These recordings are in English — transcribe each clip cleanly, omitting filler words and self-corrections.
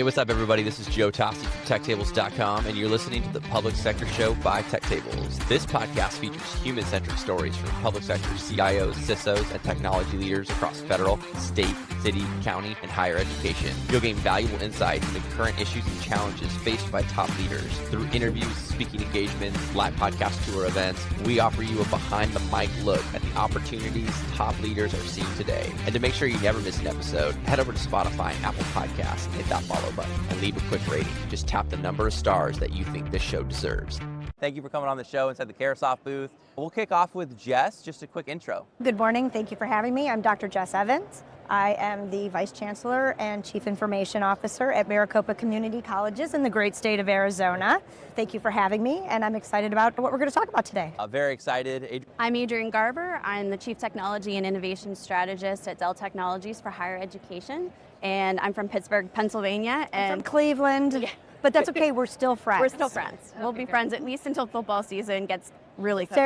Hey, what's up, everybody? This is Joe Tossi from TechTables.com, and you're listening to the Public Sector Show by Tech Tables. This podcast features human-centric stories from public sector CIOs, CISOs, and technology leaders across federal, state, city, county, and higher education. You'll gain valuable insights into current issues and challenges faced by top leaders. Through interviews, speaking engagements, live podcast tour events, we offer you a behind-the-mic look at the opportunities top leaders are seeing today. And to make sure you never miss an episode, head over to Spotify and Apple Podcasts and hit that follow button and leave a quick rating. Just tap the number of stars that you think this show deserves. Thank you for coming on the show inside the Caresoft booth. We'll kick off with Jess, just a quick intro. Good morning, thank you for having me. I'm Dr. Jess Evans. I am the Vice Chancellor and Chief Information Officer at Maricopa Community Colleges in the great state of Arizona. Thank you for having me, and I'm excited about what we're going to talk about today. Very excited. I'm Adrienne Garber. I'm the Chief Technology and Innovation Strategist at Dell Technologies for Higher Education, and I'm from Pittsburgh, Pennsylvania. And from Cleveland, yeah. But that's okay, we're still friends. We're still friends. We'll be friends at least until football season gets really cooking.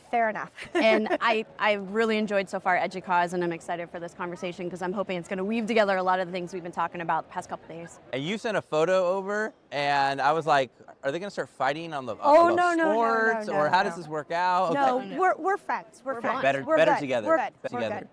Fair enough. And I really enjoyed so far EDUCAUSE, and I'm excited for this conversation because I'm hoping it's going to weave together a lot of the things we've been talking about the past couple days. And you sent a photo over, and I was like, are they going to start fighting on the sports, or how does this work out? No, okay. we're friends. We're friends. Better good. together. We're good. Better together.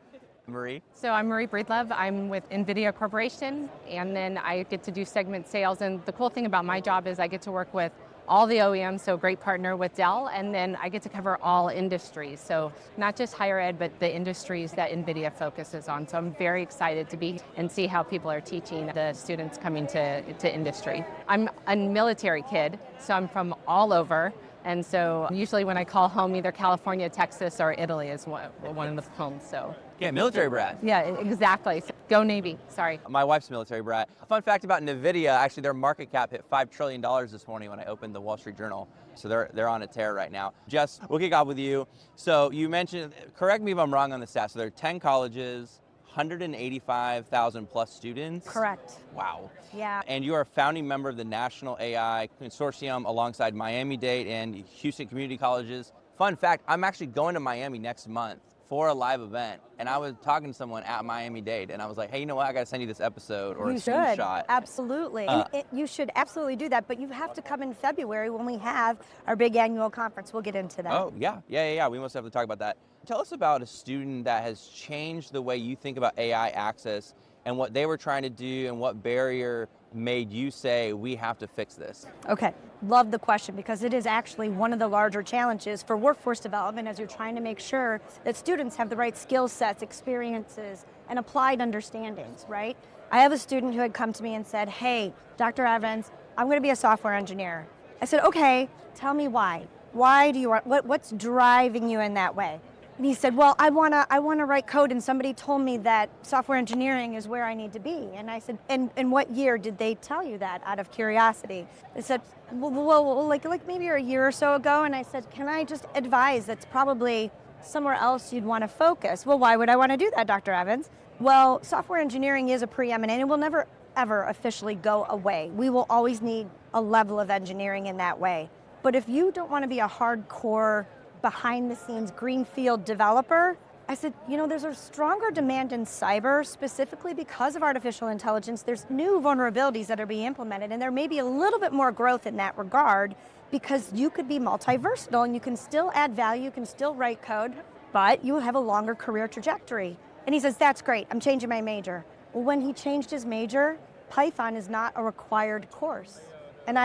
Marie? So I'm Marie Breedlove. I'm with NVIDIA Corporation, and then I get to do segment sales. And the cool thing about my job is I get to work with all the OEMs, so great partner with Dell, and then I get to cover all industries. So not just higher ed, but the industries that NVIDIA focuses on. So I'm very excited to be and see how people are teaching the students coming to industry. I'm a military kid, so I'm from all over. And so usually when I call home, either California, Texas, or Italy is one of the homes. So yeah, military brat. Yeah, exactly. So go Navy. Sorry. My wife's a military brat. A fun fact about NVIDIA, actually their market cap hit $5 trillion this morning when I opened the Wall Street Journal. So they're on a tear right now. Jess, we'll kick off with you. So you mentioned, correct me if I'm wrong on the stats, so there are 10 colleges, 185,000 plus students. Correct. Wow. Yeah. And you are a founding member of the National AI Consortium alongside Miami-Dade and Houston Community Colleges. Fun fact, I'm actually going to Miami next month for a live event, and I was talking to someone at Miami-Dade, and I was like, hey, you know what, I gotta send you this episode or a screenshot. Absolutely. You should absolutely do that, but you have to come in February when we have our big annual conference. We'll get into that. Oh, yeah, we must have to talk about that. Tell us about a student that has changed the way you think about AI access and what they were trying to do and what barrier made you say, we have to fix this. Okay, love the question because it is actually one of the larger challenges for workforce development as you're trying to make sure that students have the right skill sets, experiences, and applied understandings, right? I have a student who had come to me and said, hey, Dr. Evans, I'm gonna be a software engineer. I said, okay, tell me why. Why do you want, what's driving you in that way? And he said, well, I wanna write code, and somebody told me that software engineering is where I need to be. And I said, and what year did they tell you that, out of curiosity? They said, well, like maybe a year or so ago. And I said, can I just advise that's probably somewhere else you'd wanna focus? Well, why would I wanna do that, Dr. Evans? Well, software engineering is a preeminent, it will never ever officially go away. We will always need a level of engineering in that way. But if you don't wanna be a hardcore behind the scenes greenfield developer, I said, there's a stronger demand in cyber, specifically because of artificial intelligence. There's new vulnerabilities that are being implemented, and there may be a little bit more growth in that regard because you could be multi-versatile and you can still add value, you can still write code, but you have a longer career trajectory. And he says, that's great, I'm changing my major. Well, when he changed his major, Python is not a required course. And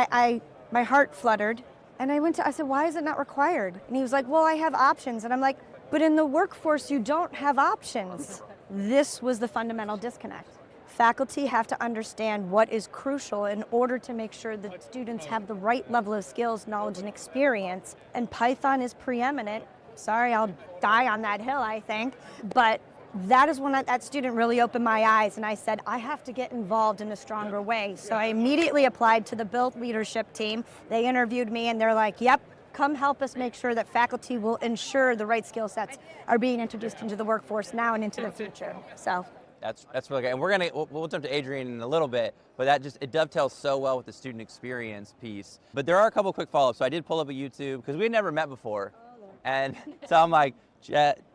my heart fluttered. And I said, why is it not required? And he was like, well, I have options. And I'm like, but in the workforce, you don't have options. This was the fundamental disconnect. Faculty have to understand what is crucial in order to make sure that students have the right level of skills, knowledge, and experience. And Python is preeminent. Sorry, I'll die on that hill, I think. But that is when that student really opened my eyes, and I said, I have to get involved in a stronger way. So I immediately applied to the Built leadership team. They interviewed me, and they're like, yep, come help us make sure that faculty will ensure the right skill sets are being introduced into the workforce now and into the future. So that's really good. And we'll jump to Adrienne in a little bit, but it dovetails so well with the student experience piece. But there are a couple quick follow-ups. So I did pull up a YouTube, because we had never met before. And so I'm like,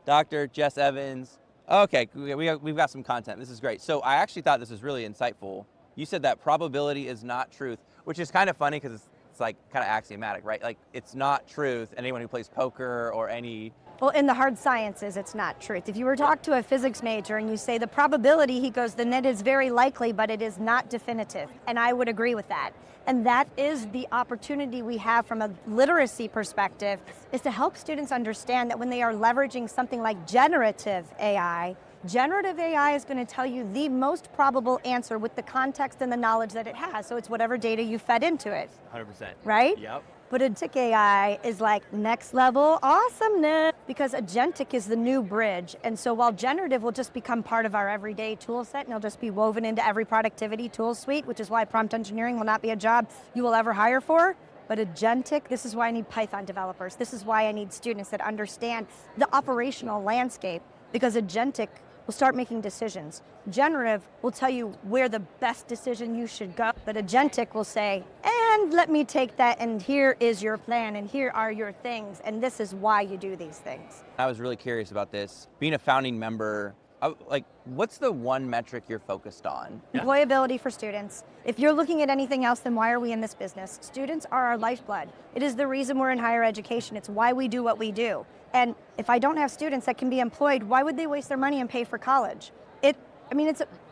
Dr. Jess Evans. Okay, we've got some content. This is great. So I actually thought this was really insightful. You said that probability is not truth, which is kind of funny because it's like kind of axiomatic, right? Like it's not truth. Anyone who plays poker or any... Well, in the hard sciences, it's not truth. If you were to talk to a physics major and you say the probability, he goes, then it is very likely, but it is not definitive. And I would agree with that. And that is the opportunity we have from a literacy perspective, is to help students understand that when they are leveraging something like generative AI is going to tell you the most probable answer with the context and the knowledge that it has. So it's whatever data you fed into it. 100%. Right? Yep. But Agentic AI is like next level awesomeness, because Agentic is the new bridge. And so while generative will just become part of our everyday tool set and it'll just be woven into every productivity tool suite, which is why prompt engineering will not be a job you will ever hire for. But Agentic, this is why I need Python developers. This is why I need students that understand the operational landscape, because Agentic will start making decisions. Generative will tell you where the best decision you should go, but Agentic will say, and let me take that, and here is your plan, and here are your things, and this is why you do these things. I was really curious about this. Being a founding member, what's the one metric you're focused on? Employability for students. If you're looking at anything else, then why are we in this business? Students are our lifeblood. It is the reason we're in higher education. It's why we do what we do. And if I don't have students that can be employed, why would they waste their money and pay for college? It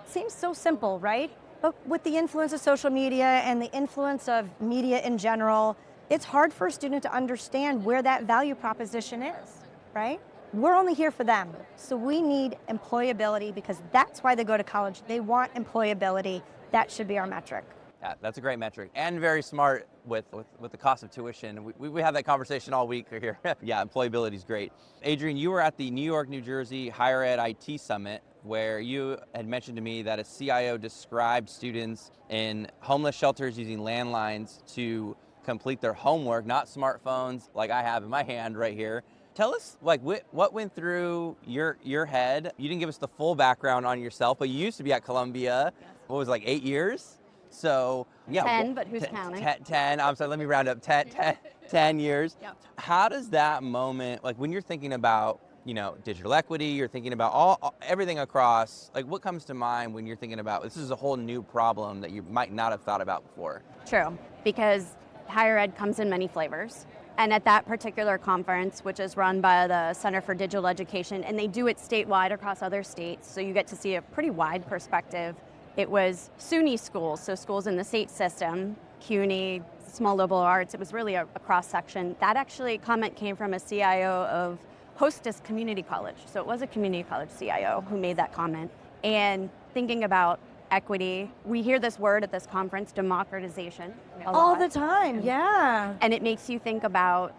seems so simple, right? But with the influence of social media and the influence of media in general, it's hard for a student to understand where that value proposition is, right? We're only here for them. So we need employability, because that's why they go to college. They want employability. That should be our metric. Yeah, that's a great metric, and very smart with the cost of tuition. We had that conversation all week here. Yeah, employability is great. Adrienne, you were at the New York, New Jersey Higher Ed IT Summit, where you had mentioned to me that a CIO described students in homeless shelters using landlines to complete their homework, not smartphones like I have in my hand right here. Tell us, what went through your head? You didn't give us the full background on yourself, but you used to be at Columbia. Yes. What was it, 8 years? So, yeah. 10, but who's counting? 10, I'm sorry, let me round up, 10 years. Yep. How does that moment, when you're thinking about, digital equity, you're thinking about everything across, what comes to mind when you're thinking about, this is a whole new problem that you might not have thought about before? True, because higher ed comes in many flavors. And at that particular conference, which is run by the Center for Digital Education, and they do it statewide across other states, so you get to see a pretty wide perspective. It was SUNY schools, so schools in the state system, CUNY, small liberal arts. It was really a cross-section. That actually comment came from a CIO of Hostess Community College. So it was a community college CIO who made that comment. And thinking about equity, we hear this word at this conference, democratization. All the time, yeah. And it makes you think about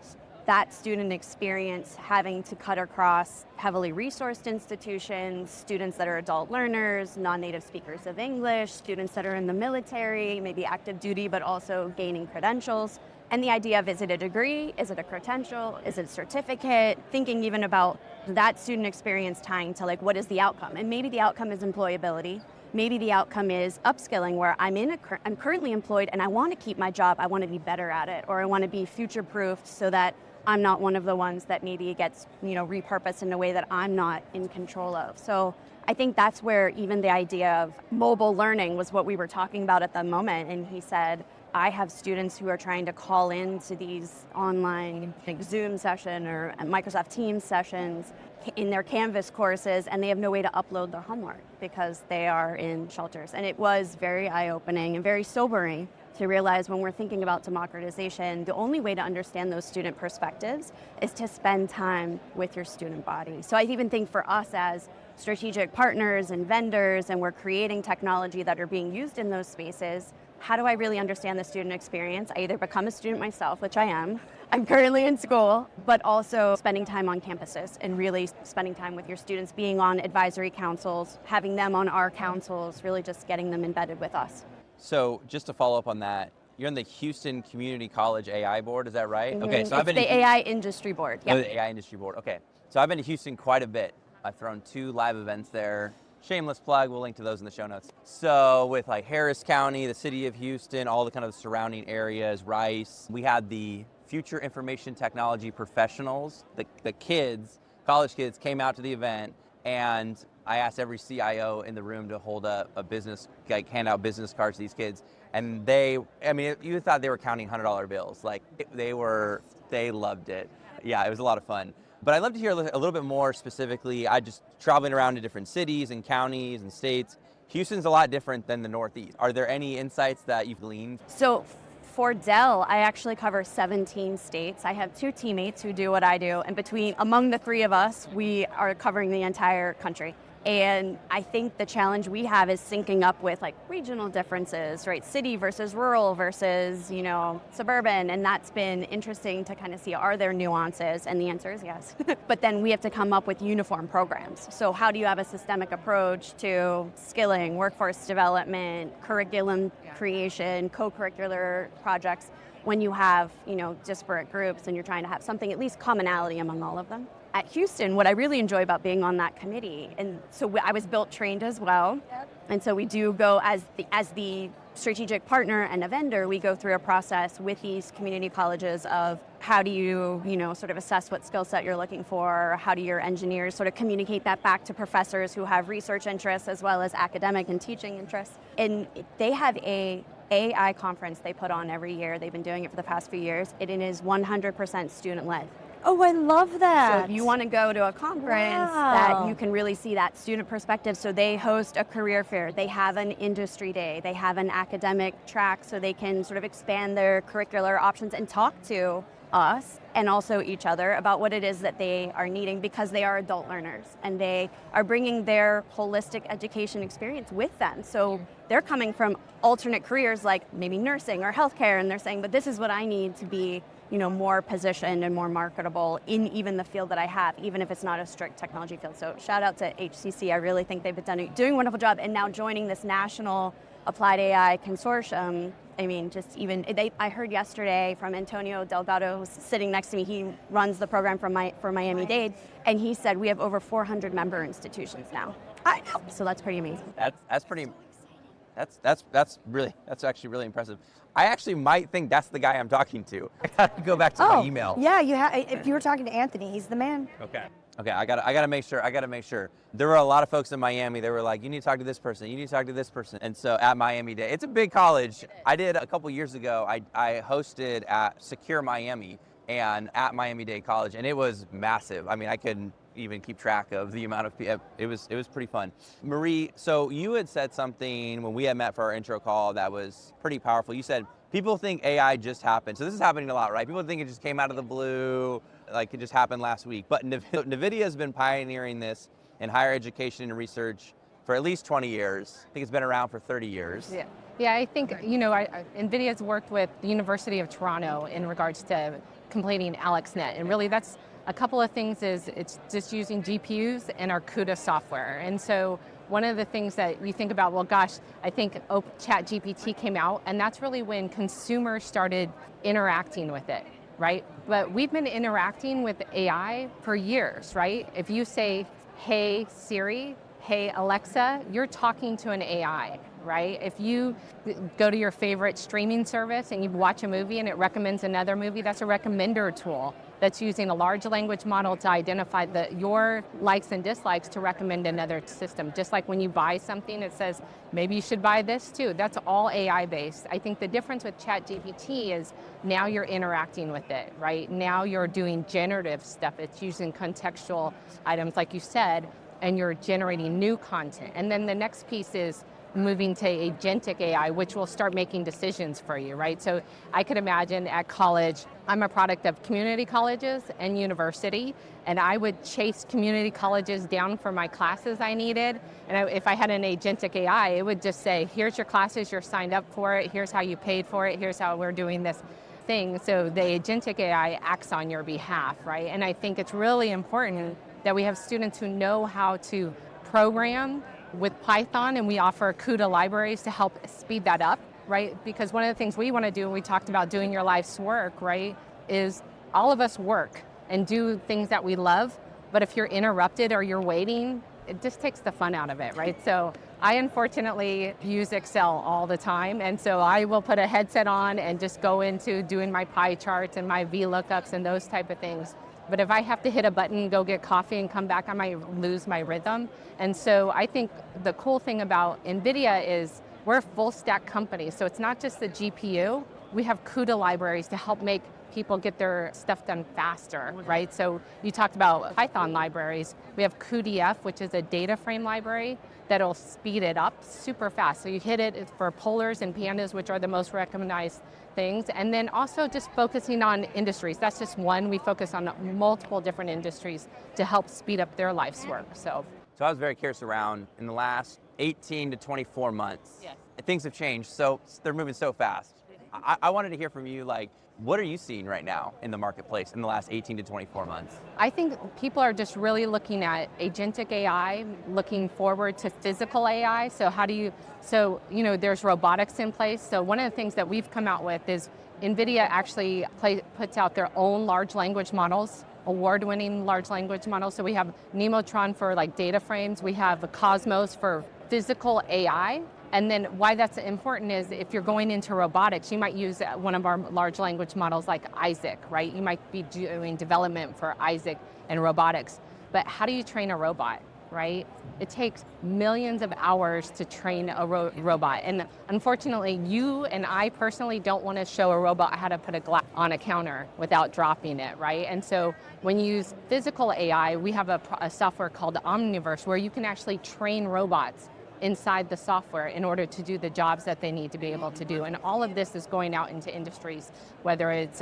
that student experience having to cut across heavily resourced institutions, students that are adult learners, non-native speakers of English, students that are in the military, maybe active duty, but also gaining credentials. And the idea of, is it a degree? Is it a credential? Is it a certificate? Thinking even about that student experience tying to what is the outcome? And maybe the outcome is employability. Maybe the outcome is upskilling, where I'm currently employed and I want to keep my job. I want to be better at it, or I want to be future-proofed so that I'm not one of the ones that maybe gets repurposed in a way that I'm not in control of. So I think that's where even the idea of mobile learning was what we were talking about at the moment. And he said, I have students who are trying to call into these online Zoom session or Microsoft Teams sessions in their Canvas courses, and they have no way to upload their homework because they are in shelters. And it was very eye-opening and very sobering to realize when we're thinking about democratization, the only way to understand those student perspectives is to spend time with your student body. So I even think for us as strategic partners and vendors, and we're creating technology that are being used in those spaces, how do I really understand the student experience? I either become a student myself, which I am. I'm currently in school, but also spending time on campuses and really spending time with your students, being on advisory councils, having them on our councils, really just getting them embedded with us. So just to follow up on that, you're on the Houston Community College AI board, is that right? Mm-hmm. Okay, so I've been the AI Industry Board. Yeah. Oh, the AI Industry Board. Okay, so I've been to Houston quite a bit. I've thrown 2 live events there. Shameless plug, we'll link to those in the show notes. So with Harris County, the city of Houston, all the kind of surrounding areas, Rice, we had the Future Information Technology professionals, the kids, college kids came out to the event, and I asked every CIO in the room to hold a business, like hand out business cards to these kids. And you thought they were counting $100 bills. Like they loved it. Yeah, it was a lot of fun. But I'd love to hear a little bit more specifically. I just traveling around to different cities and counties and states. Houston's a lot different than the Northeast. Are there any insights that you've gleaned? So for Dell, I actually cover 17 states. I have 2 teammates who do what I do, and among the 3 of us, we are covering the entire country. And I think the challenge we have is syncing up with like regional differences, right? City versus rural versus, suburban. And that's been interesting to kind of see, are there nuances? And the answer is yes. But then we have to come up with uniform programs. So how do you have a systemic approach to skilling, workforce development, curriculum creation, co-curricular projects when you have, disparate groups and you're trying to have something, at least commonality among all of them? At Houston, what I really enjoy about being on that committee, and so I was trained as well, and so we do go as the strategic partner and a vendor, we go through a process with these community colleges of how do you, sort of assess what skill set you're looking for, how do your engineers sort of communicate that back to professors who have research interests as well as academic and teaching interests. And they have a AI conference they put on every year. They've been doing it for the past few years. It is 100% student-led. Oh, I love that. So if you want to go to a conference that you can really see that student perspective, so they host a career fair, they have an industry day, they have an academic track so they can sort of expand their curricular options and talk to us and also each other about what it is that they are needing, because they are adult learners and they are bringing their holistic education experience with them. So they're coming from alternate careers like maybe nursing or healthcare, and they're saying, but this is what I need to be more positioned and more marketable in even the field that I have, even if it's not a strict technology field. So shout out to HCC. I really think they've been doing a wonderful job. And now joining this National Applied AI Consortium, I heard yesterday from Antonio Delgado, who's sitting next to me. He runs the program for Miami-Dade, and he said we have over 400 member institutions now. I know. So that's pretty amazing. That's actually really impressive. I actually might think that's the guy I'm talking to. I gotta go back to my email. Yeah, if you were talking to Anthony, he's the man. Okay, I gotta make sure. There were a lot of folks in Miami. They were like, you need to talk to this person. You need to talk to this person. And so at Miami-Dade, it's a big college. I did a couple years ago. I hosted at Secure Miami and at Miami-Dade College, and it was massive. I mean, I couldn't even keep track of the amount of people. It was pretty fun. Marie, so you had said something when we had met for our intro call that was pretty powerful. You said people think AI just happened. So this is happening a lot, right? People think it just came out of the blue, like it just happened last week. But NVIDIA has been pioneering this in higher education and research for at least 20 years. I think it's been around for 30 years. Yeah, I think, NVIDIA's worked with the University of Toronto in regards to completing AlexNet. And really that's a couple of things is it's just using GPUs and our CUDA software. And so one of the things that we think about, I think ChatGPT came out, and that's really when consumers started interacting with it, right? But we've been interacting with AI for years, right? If you say, hey Siri, hey Alexa, you're talking to an AI, right? If you go to your favorite streaming service and you watch a movie and it recommends another movie, that's a recommender tool that's using a large language model to identify your likes and dislikes to recommend another system. Just like when you buy something, it says, maybe you should buy this too. That's all AI based. I think the difference with ChatGPT is now you're interacting with it, right? Now you're doing generative stuff. It's using contextual items, like you said, and you're generating new content. And then the next piece is moving to Agentic AI, which will start making decisions for you, right? So I could imagine at college, I'm a product of community colleges and university, and I would chase community colleges down for my classes I needed. And if I had an Agentic AI, it would just say, here's your classes, you're signed up for it, here's how you paid for it, here's how we're doing this thing. So the Agentic AI acts on your behalf, right? And I think it's really important that we have students who know how to program with Python, and we offer CUDA libraries to help speed that up, right? Because one of the things we want to do, and we talked about doing your life's work, right, is all of us work and do things that we love, but if you're interrupted or you're waiting, it just takes the fun out of it, right? So I unfortunately use Excel all the time, and so I will put a headset on and just go into doing my pie charts and my VLOOKUPs and those type of things. But if I have to hit a button, go get coffee and come back, I might lose my rhythm. And so I think the cool thing about NVIDIA is we're a full stack company. So it's not just the GPU. We have CUDA libraries to help make people get their stuff done faster, right? So you talked about Python libraries. We have cuDF, which is a data frame library that'll speed it up super fast. So you hit it for polars and pandas, which are the most recognized things. And then also just focusing on industries. That's just one. We focus on multiple different industries to help speed up their life's work. So I was very curious around in the last 18 to 24 months, yes, things have changed. So they're moving so fast. I wanted to hear from you, like, what are you seeing right now in the marketplace in the last 18 to 24 months? I think people are just really looking at agentic AI, looking forward to physical AI. So there's robotics in place. So one of the things that we've come out with is NVIDIA actually puts out their own large language models, award-winning large language models. So we have Nemotron for like data frames. We have Cosmos for physical AI. And then why that's important is if you're going into robotics, you might use one of our large language models like Isaac, right? You might be doing development for Isaac and robotics. But how do you train a robot, right? It takes millions of hours to train a robot. And unfortunately, you and I personally don't want to show a robot how to put a glass on a counter without dropping it, right? And so when you use physical AI, we have a software called Omniverse where you can actually train robots inside the software in order to do the jobs that they need to be able to do. And all of this is going out into industries, whether it's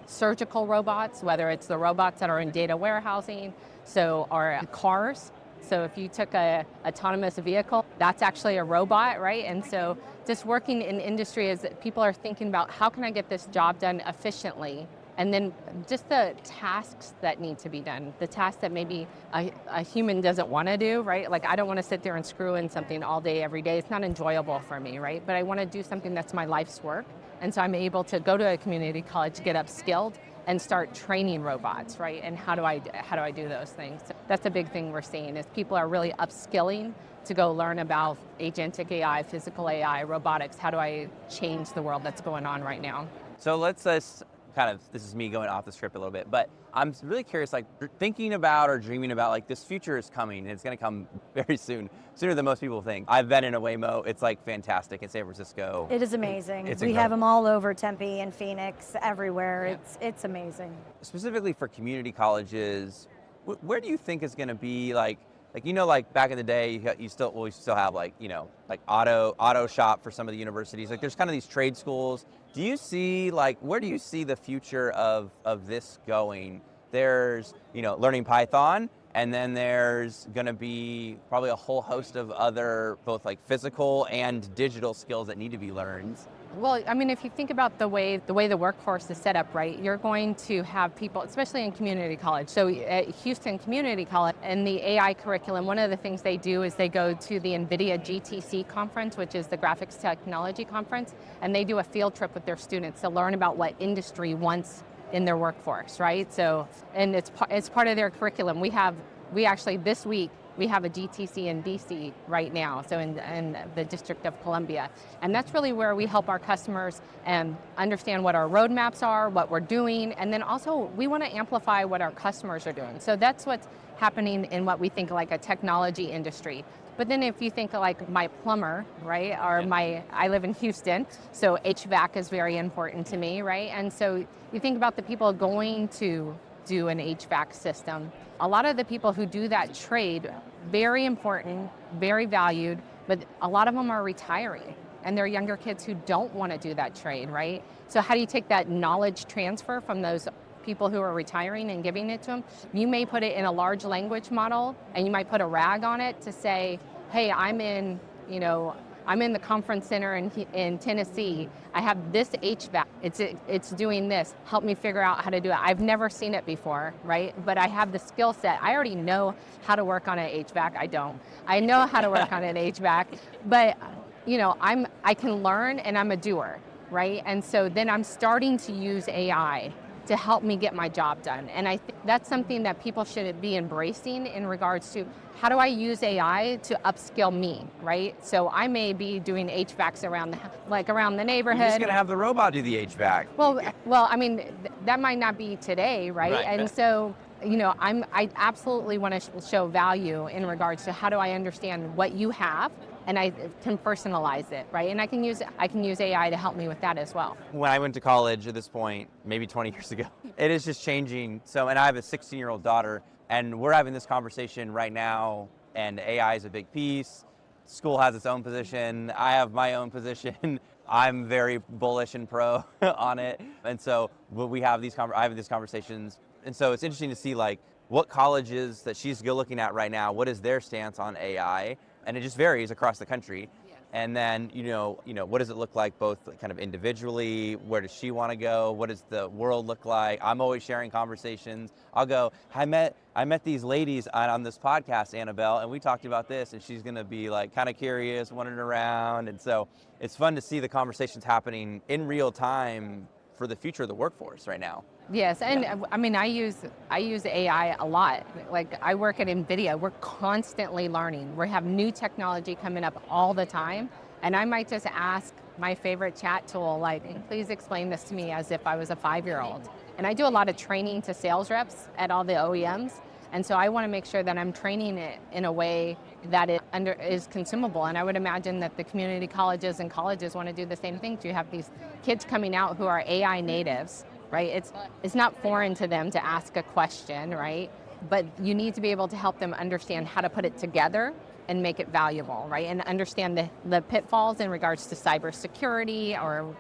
surgical robots, whether it's the robots that are in data warehousing, or cars. So if you took a autonomous vehicle, that's actually a robot, right? And so just working in industry as people are thinking about how can I get this job done efficiently. And then just the tasks that need to be done, the tasks that maybe a human doesn't want to do, right? Like I don't want to sit there and screw in something all day, every day. It's not enjoyable for me, right? But I want to do something that's my life's work. And so I'm able to go to a community college, get upskilled, and start training robots, right? And how do I do those things? So that's a big thing we're seeing is people are really upskilling to go learn about agentic AI, physical AI, robotics. How do I change the world that's going on right now? So let's this is me going off the script a little bit, but I'm really curious, like thinking about or dreaming about like this future is coming and it's going to come very soon, sooner than most people think. I've been in a Waymo. It's like fantastic in San Francisco. It is amazing. It's we incredible. have them all over Tempe and Phoenix, everywhere. Yeah. It's amazing. Specifically for community colleges, where do you think is going to be like back in the day, we still have like auto shop for some of the universities. Like there's kind of these trade schools. Do you see where do you see the future of this going? There's learning Python, and then there's going to be probably a whole host of other both like physical and digital skills that need to be learned. Well, I mean, if you think about the way the workforce is set up, right, you're going to have people, especially in community college. So at Houston Community College, in the AI curriculum, one of the things they do is they go to the NVIDIA GTC conference, which is the Graphics Technology Conference, and they do a field trip with their students to learn about what industry wants in their workforce, right? So, and it's part of their curriculum. We actually this week, we have a GTC in DC right now, so in the District of Columbia. And that's really where we help our customers understand what our roadmaps are, what we're doing, and then also we want to amplify what our customers are doing. So that's what's happening in what we think like a technology industry. But then if you think like my plumber, right, or I live in Houston, so HVAC is very important to me, right? And so you think about the people going to do an HVAC system. A lot of the people who do that trade, very important, very valued, but a lot of them are retiring and they're younger kids who don't want to do that trade, right? So how do you take that knowledge transfer from those people who are retiring and giving it to them? You may put it in a large language model and you might put a RAG on it to say, hey, I'm in the conference center in Tennessee. I have this HVAC. It's doing this. Help me figure out how to do it. I've never seen it before, right? But I have the skill set. I already know how to work on an HVAC. I don't. I know how to work on an HVAC, but I can learn and I'm a doer, right? And so then I'm starting to use AI to help me get my job done. And I think that's something that people should be embracing in regards to how do I use AI to upskill me, right? So I may be doing HVACs around the neighborhood. You're just gonna have the robot do the HVAC. Well, I mean, that might not be today, right? And so I absolutely want to show value in regards to how do I understand what you have, and I can personalize it, right? And I can use AI to help me with that as well. When I went to college at this point, maybe 20 years ago, it is just changing. So, and I have a 16-year-old daughter, and we're having this conversation right now, and AI is a big piece. School has its own position. I have my own position. I'm very bullish and pro on it. And so I have these conversations. And so it's interesting to see like what colleges that she's looking at right now, what is their stance on AI? And it just varies across the country. And then, what does it look like both kind of individually? Where does she want to go? What does the world look like? I'm always sharing conversations. I'll go, I met these ladies on this podcast, Annabelle, and we talked about this, and she's going to be like kind of curious, wandering around. And so it's fun to see the conversations happening in real time for the future of the workforce right now. Yes, and I mean, I use AI a lot. Like I work at NVIDIA, we're constantly learning. We have new technology coming up all the time. And I might just ask my favorite chat tool, like, please explain this to me as if I was a 5-year-old. And I do a lot of training to sales reps at all the OEMs. And so I want to make sure that I'm training it in a way that it is consumable. And I would imagine that the community colleges and colleges want to do the same thing. You have these kids coming out who are AI natives, right? It's not foreign to them to ask a question, right? But you need to be able to help them understand how to put it together and make it valuable, right? And understand the pitfalls in regards to cybersecurity, or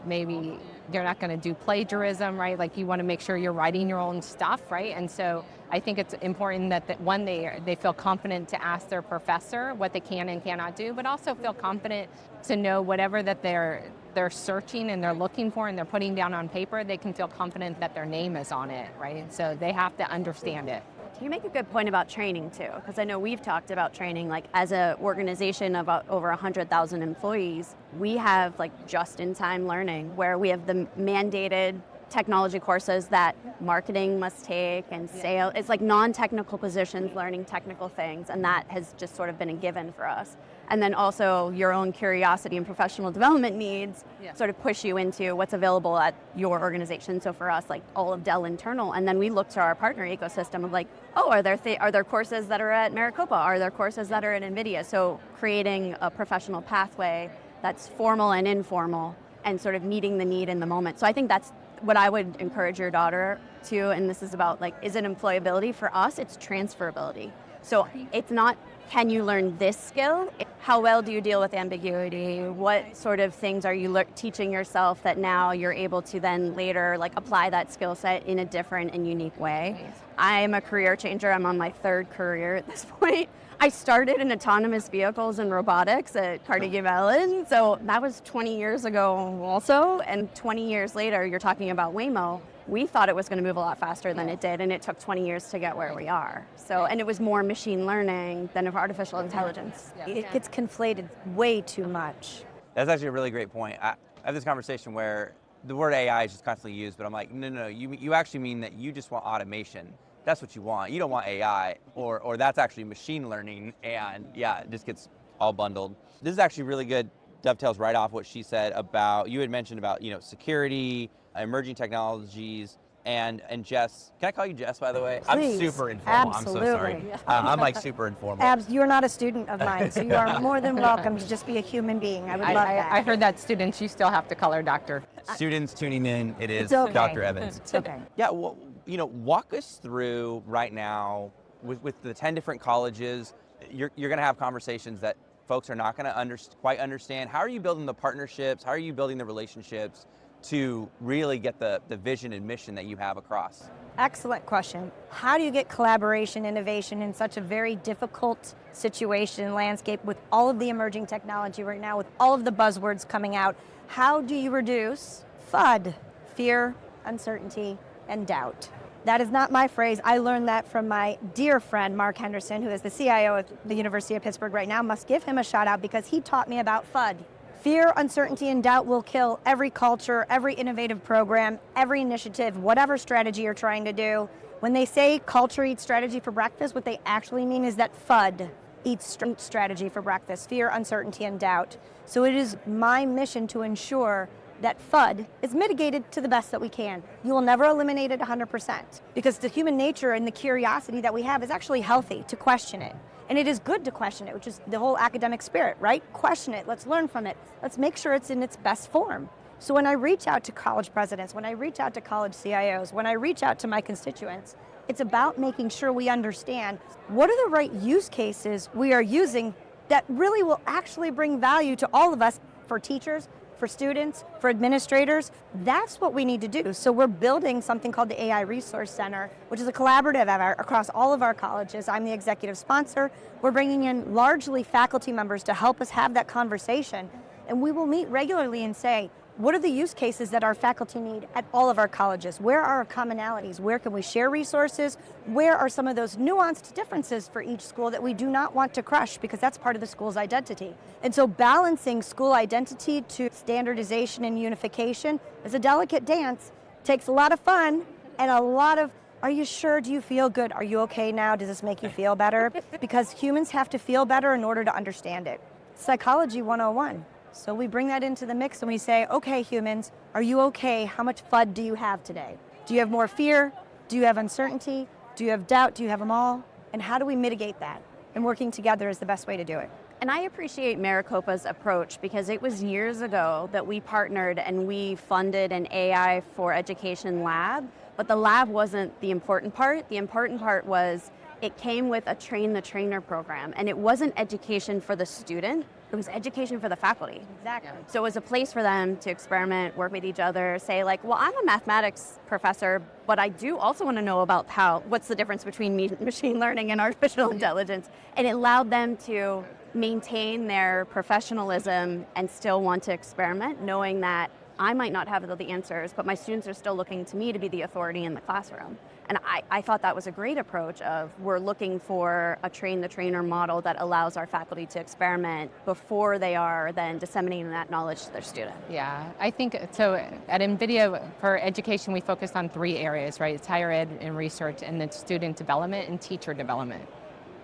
maybe you're not going to do plagiarism, right? Like you want to make sure you're writing your own stuff, right? And so I think it's important that one, they feel confident to ask their professor what they can and cannot do, but also feel confident to know whatever that they're searching and they're looking for and they're putting down on paper, they can feel confident that their name is on it, right? So they have to understand it. You make a good point about training too, because I know we've talked about training, like as an organization of over 100,000 employees, we have like just-in-time learning where we have the mandated technology courses that marketing must take and sales. It's like non-technical positions learning technical things, and that has just sort of been a given for us. And then also your own curiosity and professional development needs sort of push you into what's available at your organization. So for us, like all of Dell internal, and then we look to our partner ecosystem of like, oh, are there courses that are at Maricopa? Are there courses that are at NVIDIA? So creating a professional pathway that's formal and informal and sort of meeting the need in the moment. So I think that's what I would encourage your daughter to, and this is about like, is it employability? For us, it's transferability. So it's not, can you learn this skill? How well do you deal with ambiguity? What sort of things are you teaching yourself that now you're able to then later like apply that skill set in a different and unique way? I'm a career changer. I'm on my 3rd career at this point. I started in autonomous vehicles and robotics at Carnegie Mellon. So that was 20 years ago also. And 20 years later, you're talking about Waymo. We thought it was going to move a lot faster than it did, and it took 20 years to get where we are. So, and it was more machine learning than of artificial intelligence. It gets conflated way too much. That's actually a really great point. I have this conversation where the word AI is just constantly used, but I'm like, no, you actually mean that you just want automation. That's what you want. You don't want AI, or that's actually machine learning, and yeah, it just gets all bundled. This is actually really good, dovetails right off what she said about, you had mentioned about, security, emerging technologies, and Jess, can I call you Jess, by the way? Please. I'm super informal. Absolutely. I'm so sorry. I'm like super informal. You're not a student of mine, so you are more than welcome to just be a human being. I would love that. I heard that students, you still have to color doctor. Students tuning in, it is okay. Dr. Evans. It's okay. Yeah, well, walk us through right now with the 10 different colleges. You're going to have conversations that folks are not going to quite understand. How are you building the partnerships? How are you building the relationships to really get the vision and mission that you have across? Excellent question. How do you get collaboration, innovation in such a very difficult situation, landscape, with all of the emerging technology right now, with all of the buzzwords coming out? How do you reduce FUD, fear, uncertainty, and doubt? That is not my phrase. I learned that from my dear friend, Mark Henderson, who is the CIO of the University of Pittsburgh right now. Must give him a shout out because he taught me about FUD. Fear, uncertainty, and doubt will kill every culture, every innovative program, every initiative, whatever strategy you're trying to do. When they say culture eats strategy for breakfast, what they actually mean is that FUD eats strategy for breakfast, fear, uncertainty, and doubt. So it is my mission to ensure that FUD is mitigated to the best that we can. You will never eliminate it 100% because the human nature and the curiosity that we have is actually healthy to question it. And it is good to question it, which is the whole academic spirit, right? Question it, let's learn from it. Let's make sure it's in its best form. So when I reach out to college presidents, when I reach out to college CIOs, when I reach out to my constituents, it's about making sure we understand what are the right use cases we are using that really will actually bring value to all of us, for teachers, for students, for administrators. That's what we need to do. So we're building something called the AI Resource Center, which is a collaborative effort across all of our colleges. I'm the executive sponsor. We're bringing in largely faculty members to help us have that conversation. And we will meet regularly and say, what are the use cases that our faculty need at all of our colleges? Where are our commonalities? Where can we share resources? Where are some of those nuanced differences for each school that we do not want to crush because that's part of the school's identity? And so balancing school identity to standardization and unification is a delicate dance. Takes a lot of fun and a lot of, are you sure? Do you feel good? Are you okay now? Does this make you feel better? Because humans have to feel better in order to understand it. Psychology 101. So we bring that into the mix and we say, okay, humans, are you okay? How much FUD do you have today? Do you have more fear? Do you have uncertainty? Do you have doubt? Do you have them all? And how do we mitigate that? And working together is the best way to do it. And I appreciate Maricopa's approach because it was years ago that we partnered and we funded an AI for Education lab, but the lab wasn't the important part. The important part was it came with a train the trainer program, and it wasn't education for the student, it was education for the faculty. Exactly. So it was a place for them to experiment, work with each other, say like, well, I'm a mathematics professor, but I do also want to know about what's the difference between machine learning and artificial intelligence. And it allowed them to maintain their professionalism and still want to experiment, knowing that I might not have all the answers, but my students are still looking to me to be the authority in the classroom. And I thought that was a great approach of we're looking for a train-the-trainer model that allows our faculty to experiment before they are then disseminating that knowledge to their students. Yeah, I think, so at NVIDIA for education, we focus on 3 areas, right? It's higher ed and research, and then student development and teacher development.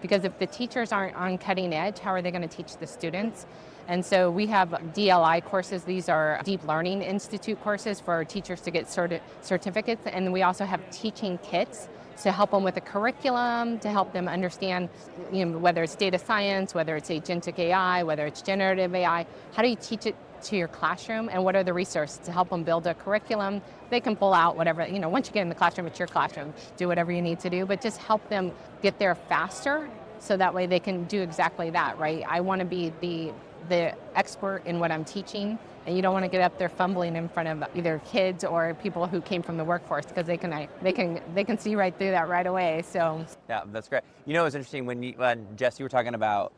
Because if the teachers aren't on cutting edge, how are they going to teach the students? And so we have DLI courses. These are Deep Learning Institute courses for teachers to get certificates. And we also have teaching kits to help them with the curriculum, to help them understand, whether it's data science, whether it's agentic AI, whether it's generative AI. How do you teach it to your classroom, and what are the resources to help them build a curriculum? They can pull out whatever, once you get in the classroom, it's your classroom, do whatever you need to do, but just help them get there faster so that way they can do exactly that, right? I want to be the expert in what I'm teaching, and you don't want to get up there fumbling in front of either kids or people who came from the workforce, because they can see right through that right away. So yeah, that's great. It's interesting when Jess, you were talking about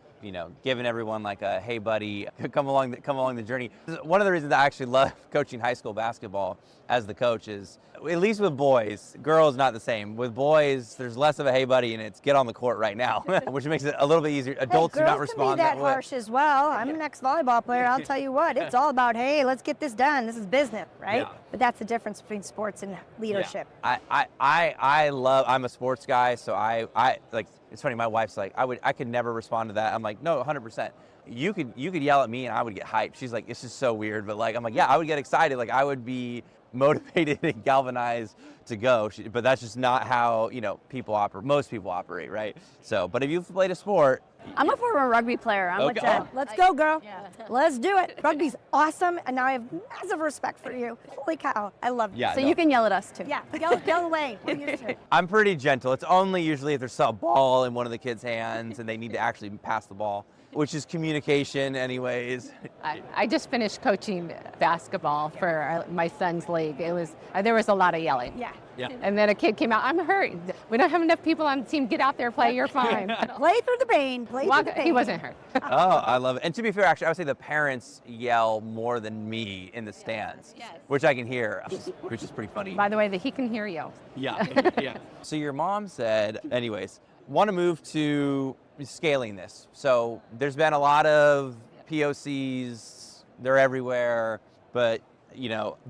giving everyone like a, hey buddy, come along the journey. One of the reasons I actually love coaching high school basketball as the coach is, at least with boys, girls not the same. With boys, there's less of a hey buddy, and it's get on the court right now, which makes it a little bit easier. Adults do not respond that way. Girls can be that way. harsh as well. I'm an ex-volleyball player. I'll tell you what, it's all about, hey, let's get this done. This is business, right? Yeah. But that's the difference between sports and leadership. Yeah. I'm a sports guy, so I like. It's funny. My wife's like, I could never respond to that. I'm like, no, 100%. You could yell at me and I would get hyped. She's like, it's just so weird, but like, I'm like, yeah, I would get excited. Like, I would be motivated and galvanized to go. But that's just not how people operate. Most people operate, right? So, but if you've played a sport. I'm a former rugby player. I'm with Jen. Let's go, girl. Yeah. Let's do it. Rugby's awesome, and now I have massive respect for you. Holy cow, I love you. Yeah, so you can yell at us too. Yeah, yell away. We're used to it. I'm pretty gentle. It's only usually if there's a ball in one of the kids' hands and they need to actually pass the ball, which is communication anyways. I just finished coaching basketball for my son's league. There was a lot of yelling. Yeah. And then a kid came out, I'm hurt. We don't have enough people on the team. Get out there, play, you're fine. Play through the pain. He wasn't hurt. Oh, I love it. And to be fair, actually, I would say the parents yell more than me in the stands, which I can hear, which is pretty funny. By the way, that he can hear you. Yeah. So your mom said, anyways, want to move to scaling this. So there's been a lot of POCs, they're everywhere, but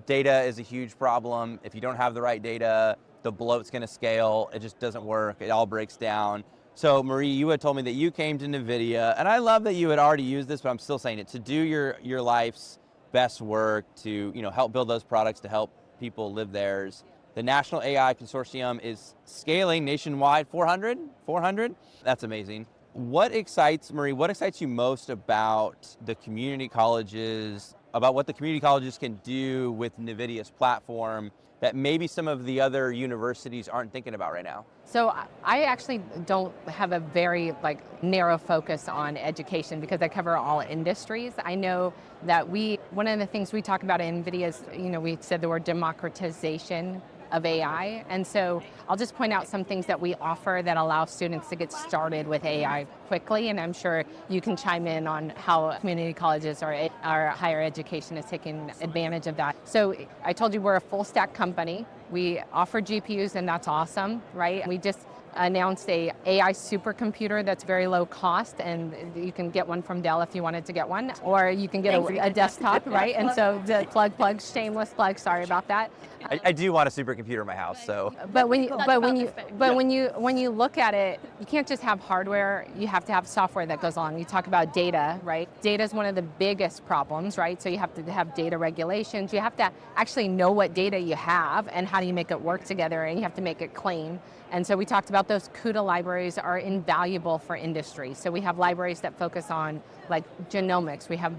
data is a huge problem. If you don't have the right data, the bloat's going to scale. It just doesn't work. It all breaks down. So Marie, you had told me that you came to NVIDIA, and I love that you had already used this, but I'm still saying it, to do your life's best work to help build those products to help people live theirs. The National AI Consortium is scaling nationwide, 400? That's amazing. What excites you most about the community colleges, about what the community colleges can do with NVIDIA's platform that maybe some of the other universities aren't thinking about right now? So I actually don't have a very narrow focus on education because I cover all industries. I know that one of the things we talk about at NVIDIA is, we said the word democratization of AI. And so I'll just point out some things that we offer that allow students to get started with AI quickly. And I'm sure you can chime in on how community colleges or higher education is taking advantage of that. So I told you we're a full stack company. We offer GPUs and that's awesome, right? We just announced a AI supercomputer that's very low cost, and you can get one from Dell if you wanted to get one, or you can get a desktop, right? And so the plug, shameless plug, sorry about that. I do want a supercomputer in my house, so. But when you look at it, you can't just have hardware, you have to have software that goes along. You talk about data, right? Data is one of the biggest problems, right? So you have to have data regulations. You have to actually know what data you have and how do you make it work together, and you have to make it clean. And so we talked about those CUDA libraries are invaluable for industry. So we have libraries that focus on genomics. We have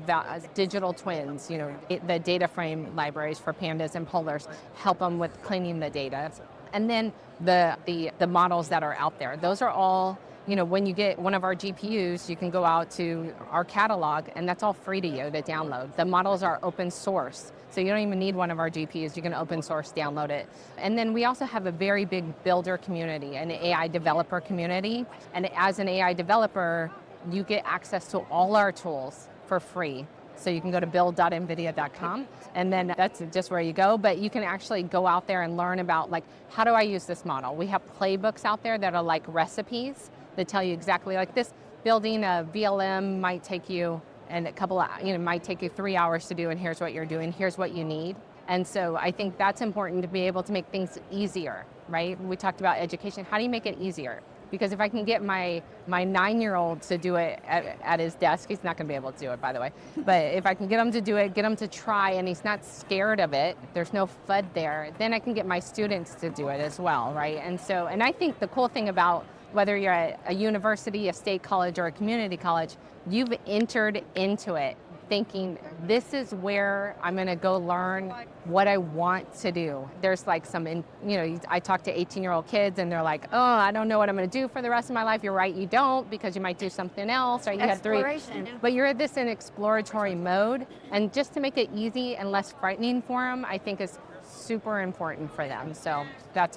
digital twins, the data frame libraries for pandas and polars help them with cleaning the data. And then the models that are out there, those are all, when you get one of our GPUs, you can go out to our catalog and that's all free to you to download. The models are open source. So you don't even need one of our GPUs, you can open source download it. And then we also have a very big builder community, an AI developer community. And as an AI developer, you get access to all our tools for free. So you can go to build.nvidia.com and then that's just where you go. But you can actually go out there and learn about how do I use this model? We have playbooks out there that are like recipes that tell you exactly this. Building a VLM might take you and might take you 3 hours to do, and here's what you're doing, here's what you need. And so I think that's important to be able to make things easier, right? We talked about education. How do you make it easier? Because if I can get my 9-year-old to do it at his desk, he's not going to be able to do it, by the way. But if I can get him to do it, get him to try, and he's not scared of it, there's no FUD there, then I can get my students to do it as well, right? And I think the cool thing about whether you're at a university, a state college, or a community college, you've entered into it thinking, this is where I'm going to go learn what I want to do. There's I talk to 18-year-old kids and they're like, oh, I don't know what I'm going to do for the rest of my life. You're right, you don't, because you might do something else. Right? You had 3. But you're at this in exploratory mode. And just to make it easy and less frightening for them, I think is super important for them. So that's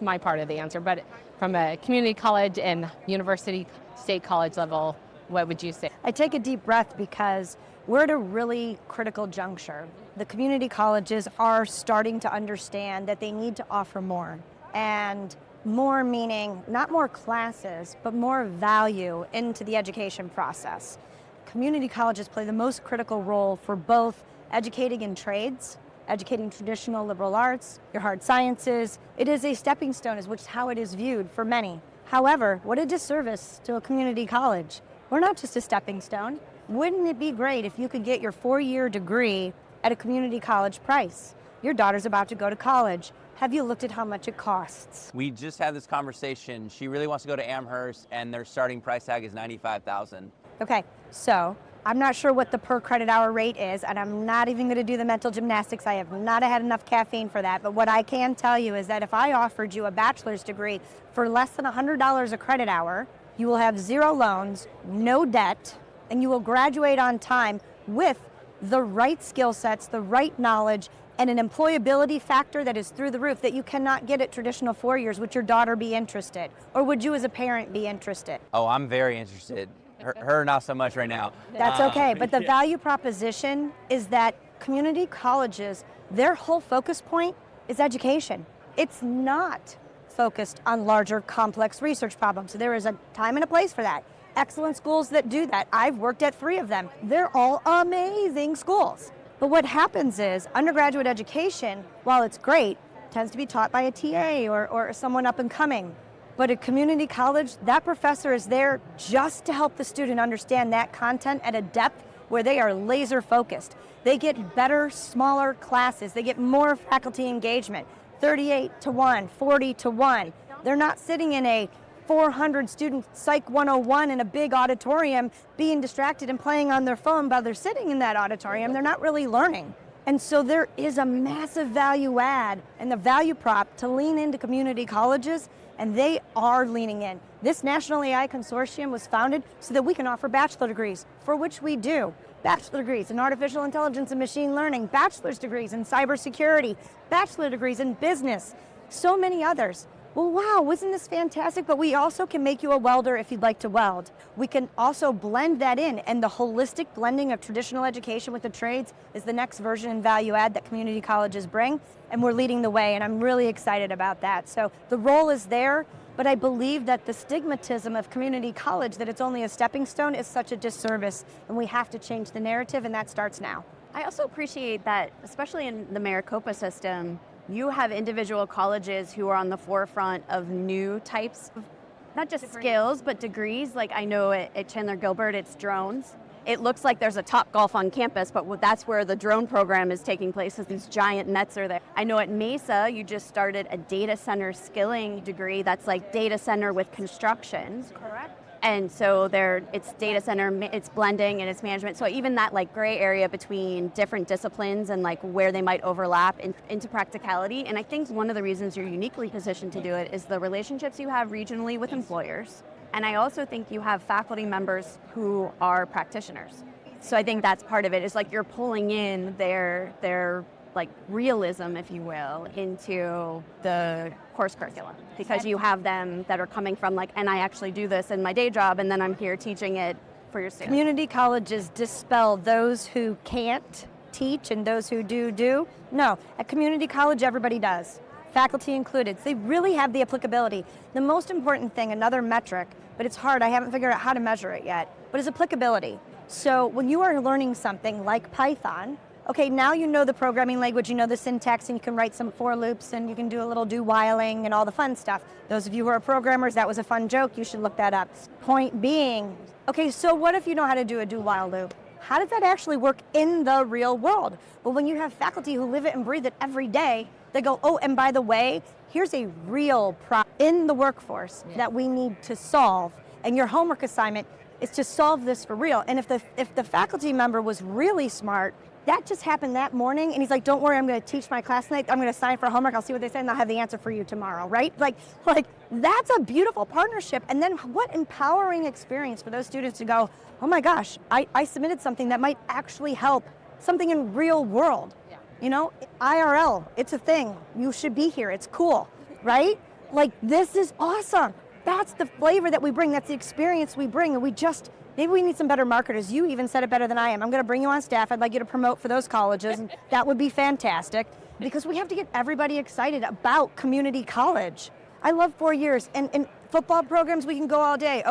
my part of the answer. But from a community college and university, state college level, what would you say? I take a deep breath because we're at a really critical juncture. The community colleges are starting to understand that they need to offer more. And more meaning not more classes, but more value into the education process. Community colleges play the most critical role for both educating in trades, educating traditional liberal arts, your hard sciences. It is a stepping stone, is which is how it is viewed for many. However, what a disservice to a community college. We're not just a stepping stone. Wouldn't it be great if you could get your 4-year degree at a community college price? Your daughter's about to go to college. Have you looked at how much it costs? We just had this conversation. She really wants to go to Amherst and their starting price tag is $95,000. Okay, so I'm not sure what the per credit hour rate is, and I'm not even gonna do the mental gymnastics. I have not had enough caffeine for that, but what I can tell you is that if I offered you a bachelor's degree for less than $100 a credit hour, you will have 0 loans, no debt, and you will graduate on time with the right skill sets, the right knowledge, and an employability factor that is through the roof that you cannot get at traditional 4 years. Would your daughter be interested? Or would you as a parent be interested? Oh, I'm very interested. Her not so much right now. That's okay, but the value proposition is that community colleges, their whole focus point is education. It's not focused on larger, complex research problems. So there is a time and a place for that. Excellent schools that do that. I've worked at 3 of them. They're all amazing schools. But what happens is undergraduate education, while it's great, tends to be taught by a TA or someone up and coming. But at community college, that professor is there just to help the student understand that content at a depth where they are laser focused. They get better, smaller classes. They get more faculty engagement, 38 to 1, 40 to 1. They're not sitting in a 400 student Psych 101 in a big auditorium being distracted and playing on their phone while they're sitting in that auditorium. They're not really learning. And so there is a massive value add and the value prop to lean into community colleges, and they are leaning in. This National AI Consortium was founded so that we can offer bachelor degrees, for which we do. Bachelor degrees in artificial intelligence and machine learning, bachelor's degrees in cybersecurity, bachelor degrees in business, so many others. Well, wow, isn't this fantastic? But we also can make you a welder if you'd like to weld. We can also blend that in, and the holistic blending of traditional education with the trades is the next version and value add that community colleges bring, and we're leading the way, and I'm really excited about that. So the role is there, but I believe that the stigmatism of community college, that it's only a stepping stone, is such a disservice, and we have to change the narrative, and that starts now. I also appreciate that, especially in the Maricopa system, you have individual colleges who are on the forefront of new types of, not just skills, but degrees. Like I know at Chancellor Gilbert, it's drones. It looks like there's a Topgolf on campus, but that's where the drone program is taking place, as these giant nets are there. I know at Mesa, you just started a data center skilling degree that's like data center with construction. Correct. And so it's data center, it's blending, and it's management. So even that like gray area between different disciplines and like where they might overlap into practicality. And I think one of the reasons you're uniquely positioned to do it is the relationships you have regionally with employers. And I also think you have faculty members who are practitioners. So I think that's part of it. It's like you're pulling in their like realism, if you will, into the course curriculum, because you have them that are coming from like, and I actually do this in my day job, and then I'm here teaching it for your students. Community colleges dispel those who can't teach and those who do. No, at community college, everybody does, faculty included. So they really have the applicability. The most important thing, another metric, but it's hard, I haven't figured out how to measure it yet, but is applicability. So when you are learning something like Python, okay, now you know the programming language, you know the syntax, and you can write some for loops, and you can do a little do-whiling and all the fun stuff. Those of you who are programmers, that was a fun joke, you should look that up. Point being, okay, so what if you know how to do a do-while loop? How does that actually work in the real world? Well, when you have faculty who live it and breathe it every day, they go, oh, and by the way, here's a real problem in the workforce that we need to solve, and your homework assignment is to solve this for real. And if the faculty member was really smart, that just happened that morning, and he's like, don't worry, I'm going to teach my class tonight, I'm going to sign for homework, I'll see what they say, and I'll have the answer for you tomorrow, right? Like that's a beautiful partnership. And then what empowering experience for those students to go, oh my gosh, I submitted something that might actually help, something in real world. Yeah. You know, IRL, it's a thing, you should be here, it's cool, right? Like, this is awesome. That's the flavor that we bring, that's the experience we bring, and maybe we need some better marketers. You even said it better than I am. I'm going to bring you on staff. I'd like you to promote for those colleges. And that would be fantastic, because we have to get everybody excited about community college. I love 4 years. And in football programs, we can go all day.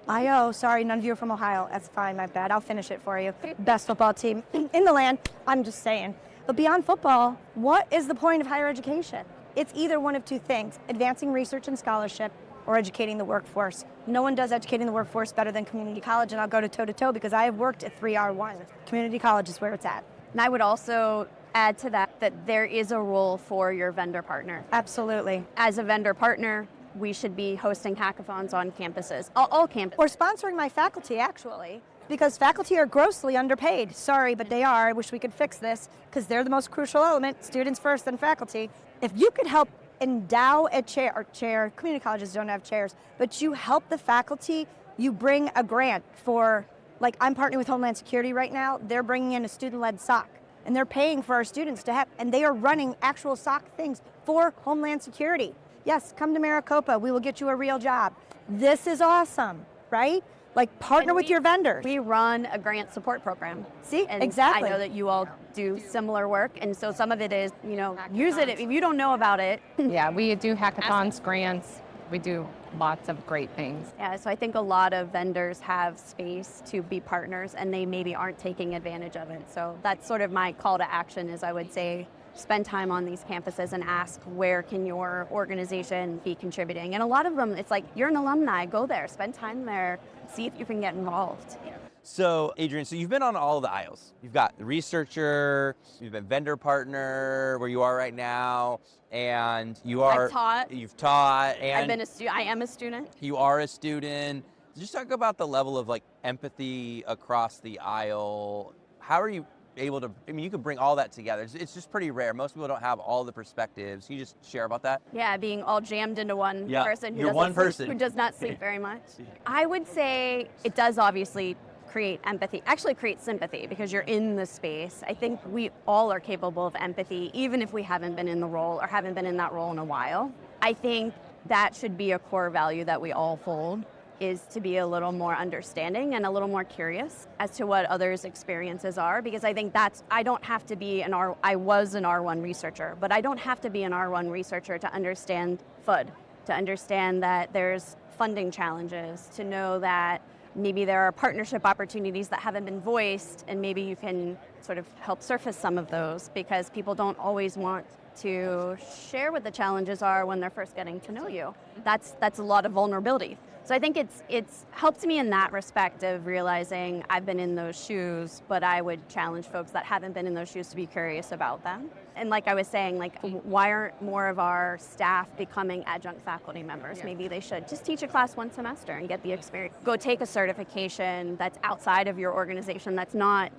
IO, sorry, none of you are from Ohio. That's fine, my bad. I'll finish it for you. Best football team in the land. I'm just saying. But beyond football, what is the point of higher education? It's either one of two things: advancing research and scholarship, or educating the workforce. No one does educating the workforce better than community college, and I'll go toe-to-toe because I have worked at 3R1. Community college is where it's at. And I would also add to that there is a role for your vendor partner. Absolutely. As a vendor partner, we should be hosting hackathons on campuses, all campuses. Or sponsoring my faculty, actually, because faculty are grossly underpaid. Sorry, but they are. I wish we could fix this, because they're the most crucial element, students first, then faculty. If you could help endow a chair, community colleges don't have chairs, but you help the faculty, you bring a grant for, like, I'm partnering with Homeland Security right now, they're bringing in a student-led SOC, and they're paying for our students to have, and they are running actual SOC things for Homeland Security. Yes, come to Maricopa, we will get you a real job. This is awesome, right? Like, partner with your vendors. We run a grant support program. See, and exactly. I know that you all do similar work, and so some of it is, use it if you don't know about it. Yeah, we do hackathons, grants. We do lots of great things. Yeah, so I think a lot of vendors have space to be partners, and they maybe aren't taking advantage of it. So that's sort of my call to action, is I would say, spend time on these campuses and ask, where can your organization be contributing? And a lot of them, it's like, you're an alumni, go there, spend time there, see if you can get involved. So, Adrienne, so you've been on all of the aisles. You've got the researcher, you've been vendor partner, where you are right now, and I've taught. You've taught, and I've been a student. I am a student. You are a student. Just talk about the level of like empathy across the aisle. How are you able to, I mean, you can bring all that together. It's just pretty rare. Most people don't have all the perspectives. Can you just share about that? Yeah, being all jammed into one person who does not sleep very much. I would say it does obviously create empathy, actually create sympathy, because you're in the space. I think we all are capable of empathy, even if we haven't been in the role or haven't been in that role in a while. I think that should be a core value that we all hold, is to be a little more understanding and a little more curious as to what others' experiences are, because I think I don't have to be I was an R1 researcher, but I don't have to be an R1 researcher to understand FUD, to understand that there's funding challenges, to know that maybe there are partnership opportunities that haven't been voiced, and maybe you can sort of help surface some of those, because people don't always want to share what the challenges are when they're first getting to know you. That's a lot of vulnerability. So I think it's helped me in that respect of realizing I've been in those shoes, but I would challenge folks that haven't been in those shoes to be curious about them. And like I was saying, like, why aren't more of our staff becoming adjunct faculty members? Maybe they should just teach a class one semester and get the experience. Go take a certification that's outside of your organization, that's not,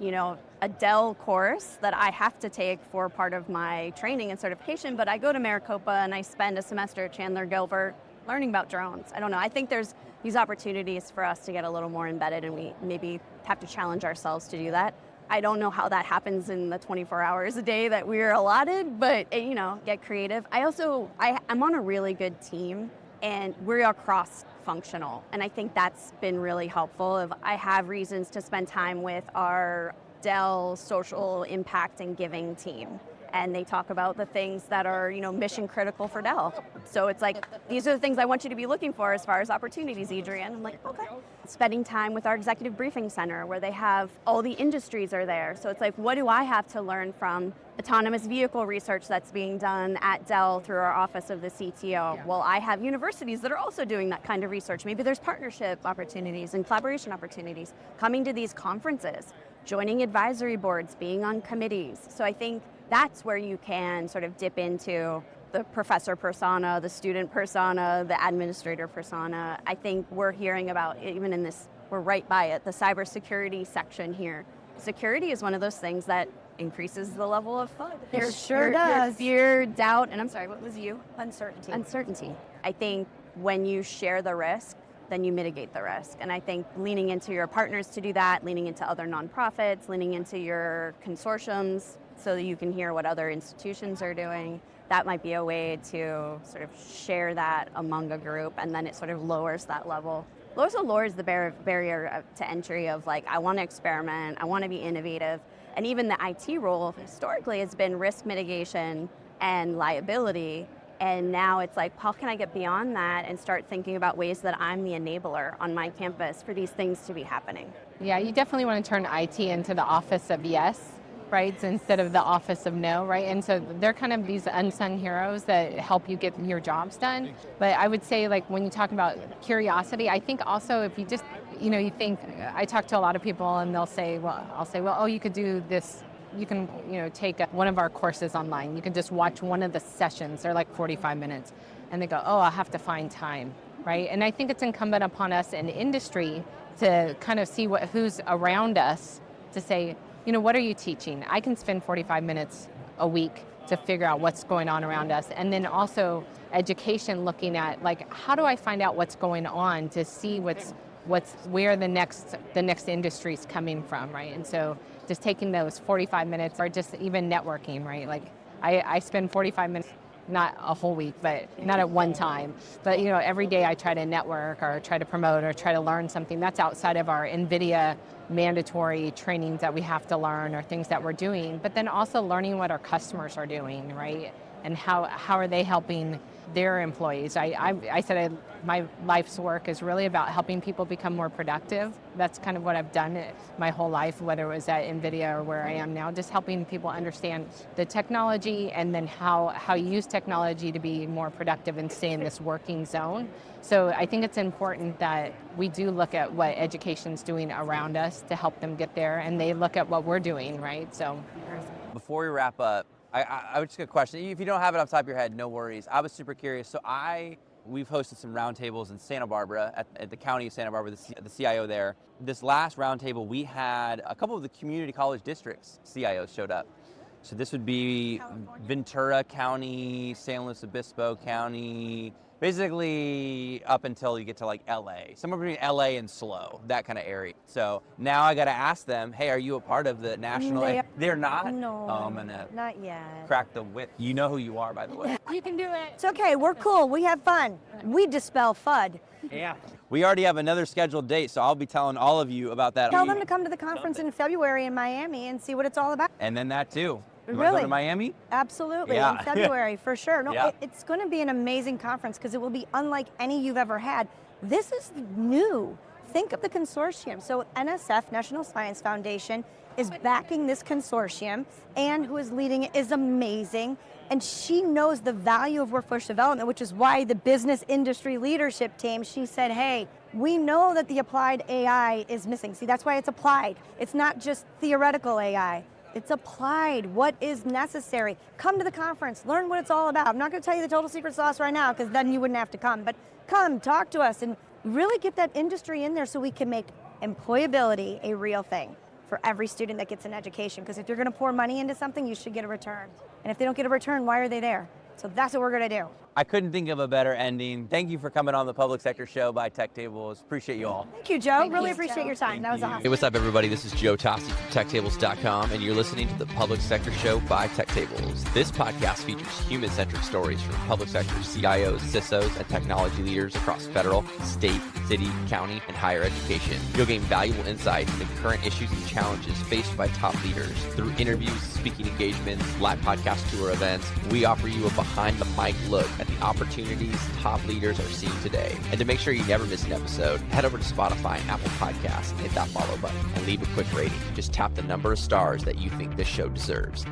a Dell course that I have to take for part of my training and certification, but I go to Maricopa and I spend a semester at Chancellor Gilbert learning about drones. I don't know. I think there's these opportunities for us to get a little more embedded, and we maybe have to challenge ourselves to do that. I don't know how that happens in the 24 hours a day that we're allotted, but get creative. I'm on a really good team, and we are cross-functional, and I think that's been really helpful. I have reasons to spend time with our Dell social impact and giving team, and they talk about the things that are, mission critical for Dell. So it's like, these are the things I want you to be looking for as far as opportunities, Adrienne. I'm like, okay. Spending time with our executive briefing center, where they have all the industries are there. So it's like, what do I have to learn from autonomous vehicle research that's being done at Dell through our office of the CTO? Yeah. Well, I have universities that are also doing that kind of research. Maybe there's partnership opportunities and collaboration opportunities. Coming to these conferences, joining advisory boards, being on committees. So I think that's where you can sort of dip into the professor persona, the student persona, the administrator persona. I think we're hearing about, even in this, we're right by it, the cybersecurity section here. Security is one of those things that increases the level of FUD. It sure does. Fear, doubt, and I'm sorry, what was you? Uncertainty. Uncertainty. I think when you share the risk, then you mitigate the risk. And I think leaning into your partners to do that, leaning into other nonprofits, leaning into your consortiums so that you can hear what other institutions are doing, that might be a way to sort of share that among a group, and then it sort of lowers that level. It also lowers the barrier to entry of like, I want to experiment, I want to be innovative. And even the IT role historically has been risk mitigation and liability. And now it's like, how can I get beyond that and start thinking about ways that I'm the enabler on my campus for these things to be happening? Yeah, you definitely want to turn IT into the office of yes, right, instead of the office of no, right? And so they're kind of these unsung heroes that help you get your jobs done. But I would say, like, when you talk about curiosity, I think also if you just, you think, I talk to a lot of people and they'll say, I'll say, oh, you could do this. You can, take one of our courses online. You can just watch one of the sessions. They're like 45 minutes. And they go, oh, I'll have to find time, right? And I think it's incumbent upon us in industry to kind of see who's around us to say, what are you teaching? I can spend 45 minutes a week to figure out what's going on around us. And then also education, looking at, like, how do I find out what's going on to see where the next industry is coming from, right? And so just taking those 45 minutes, or just even networking, right? Like, I spend 45 minutes, not a whole week, but not at one time. But every day I try to network or try to promote or try to learn something that's outside of our NVIDIA mandatory trainings that we have to learn or things that we're doing, but then also learning what our customers are doing, right? And how are they helping their employees. I said my life's work is really about helping people become more productive. That's kind of what I've done my whole life, whether it was at NVIDIA or where I am now, just helping people understand the technology and then how you use technology to be more productive and stay in this working zone. So I think it's important that we do look at what education's doing around us to help them get there, and they look at what we're doing, right? So Before we wrap up, I would just get a question. If you don't have it off the top of your head, no worries. I was super curious. So we've hosted some roundtables in Santa Barbara, at the county of Santa Barbara, the CIO there. This last roundtable, we had a couple of the community college districts CIOs showed up. So this would be Ventura County, San Luis Obispo County, basically up until you get to like LA, somewhere between LA and SLO, that kind of area. So now I got to ask them, hey, are you a part of the national? They're not? No, I'm going to not yet. crack the whip. You know who you are, by the way. you can do it. It's okay, we're cool, we have fun. We dispel FUD. Yeah. We already have another scheduled date, so I'll be telling all of you about that. Tell them to come to the conference in February in Miami and see what it's all about. And then that too. You want to Really? go to Miami? Absolutely, Yeah. in February, for sure. No, Yeah. it's going to be an amazing conference because it will be unlike any you've ever had. This is new. Think of the consortium. So NSF, National Science Foundation, is backing this consortium. Anne, who is leading it, is amazing. And she knows the value of workforce development, which is why the business industry leadership team, she said, hey, we know that the applied AI is missing. See, that's why it's applied. It's not just theoretical AI. It's applied. What is necessary? Come to the conference. Learn what it's all about. I'm not going to tell you the total secret sauce right now because then you wouldn't have to come. But come, talk to us, and really get that industry in there so we can make employability a real thing for every student that gets an education. Because if you're going to pour money into something, you should get a return. And if they don't get a return, why are they there? So that's what we're going to do. I couldn't think of a better ending. Thank you for coming on the Public Sector Show by Tech Tables. Appreciate you all. Thank you, Joe. Really appreciate your time. That was awesome. Hey, what's up, everybody? This is Joe Tossi from TechTables.com, and you're listening to the Public Sector Show by Tech Tables. This podcast features human-centric stories from public sector CIOs, CISOs, and technology leaders across federal, state, city, county, and higher education. You'll gain valuable insights into current issues and challenges faced by top leaders. Through interviews, speaking engagements, live podcast tour events, we offer you a behind-the-mic look at the opportunities top leaders are seeing today. And to make sure you never miss an episode, head over to Spotify and Apple Podcasts and hit that follow button and leave a quick rating. Just tap the number of stars that you think this show deserves.